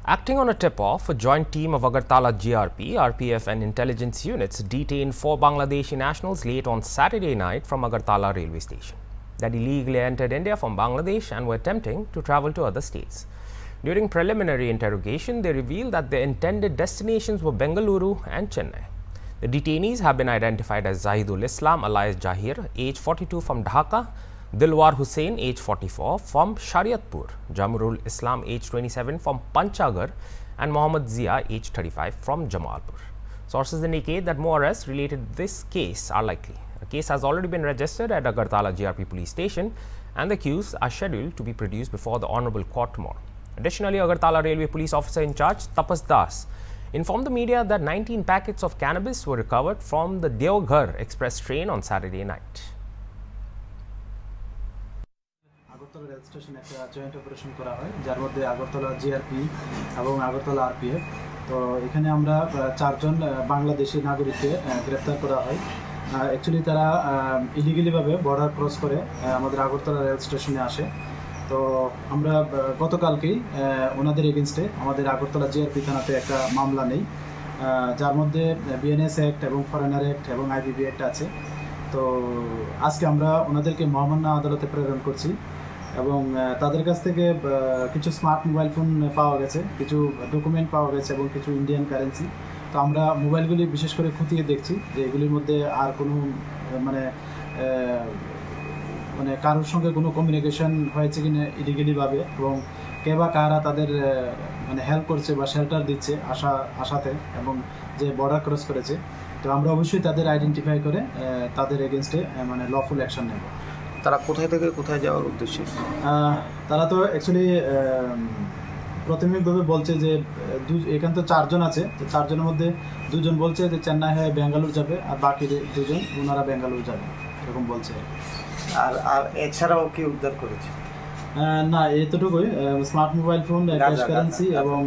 Acting on a tip-off, a joint team of Agartala GRP, RPF and intelligence units detained 4 Bangladeshi nationals late on Saturday night from Agartala railway station that illegally entered India from Bangladesh and were attempting to travel to other states. During preliminary interrogation, they revealed that their intended destinations were Bengaluru and Chennai. The detainees have been identified as Zahidul Islam alias Jahir, age 42 from Dhaka, Dilwar Hussain, age 44 from Shariatpur, Jamurul Islam, age 27 from Panchagar, and Mohammad Zia, age 35 from Jamalpur. Sources indicate that more arrests related to this case are likely. A case has already been registered at Agartala GRP police station, and the accused are scheduled to be produced before the Honorable Court tomorrow. Additionally, Agartala Railway Police Officer in charge, Tapas Das, informed the media that 19 packets of cannabis were recovered from the Deoghar Express train on Saturday night. Agartala rail স্টেশনে একটা joint operation করা হয়, যার মধ্যে Agartala GRP এবং Agartala RPF. তো এখানে আমরা 4 জন বাংলাদেশি নাগরিককে গ্রেপ্তার করা হয়। অ্যাকচুয়ালি তারা ইলিগালিভাবে বর্ডার ক্রস করে আমাদের আগরতলা রেল স্টেশনে আসে। তো আমরা গতকালকেই ওনাদের এগেনস্টে আমাদের আগরতলা জিআরপি থানাতে একটা মামলা নেই, যার মধ্যে বিএনএস অ্যাক্ট এবং ফরেনার অ্যাক্ট এবং আইবিবি অ্যাক্ট আছে। তো আজকে আমরা ওনাদেরকে মহামান্য আদালতে প্রেরণ করছি এবং তাদের কাছ থেকে কিছু স্মার্ট মোবাইল ফোন পাওয়া গেছে, কিছু ডকুমেন্ট পাওয়া গেছে এবং কিছু ইন্ডিয়ান কারেন্সি। তো আমরা মোবাইলগুলি বিশেষ করে খতিয়ে দেখছি যে এগুলির মধ্যে আর কোনো মানে কারোর সঙ্গে কোনো কমিউনিকেশন হয়েছে কিনা ইলিগালিভাবে, এবং কে বা কারা তাদের মানে হেল্প করছে বা শেল্টার দিচ্ছে আশাতে, এবং যে বর্ডার ক্রস করেছে। তো আমরা অবশ্যই তাদের আইডেন্টিফাই করে তাদের এগেনস্টে মানে লফুল অ্যাকশন নেব। তারা কোথায় থেকে কোথায় যাওয়ার উদ্দেশ্যে? তারা তো অ্যাকচুয়ালি প্রাথমিকভাবে বলছে যে এখানে তো 4 জন আছে, তো 4 জনের মধ্যে 2 জন বলছে যে চেন্নাই হয়ে বেঙ্গালুরু যাবে, আর বাকি 2 জন ওনারা বেঙ্গালুরু যাবে, এরকম বলছে। আর এছাড়াও কি উদ্ধার করেছে? না, এতটুকুই, smart mobile phone, cash currency এবং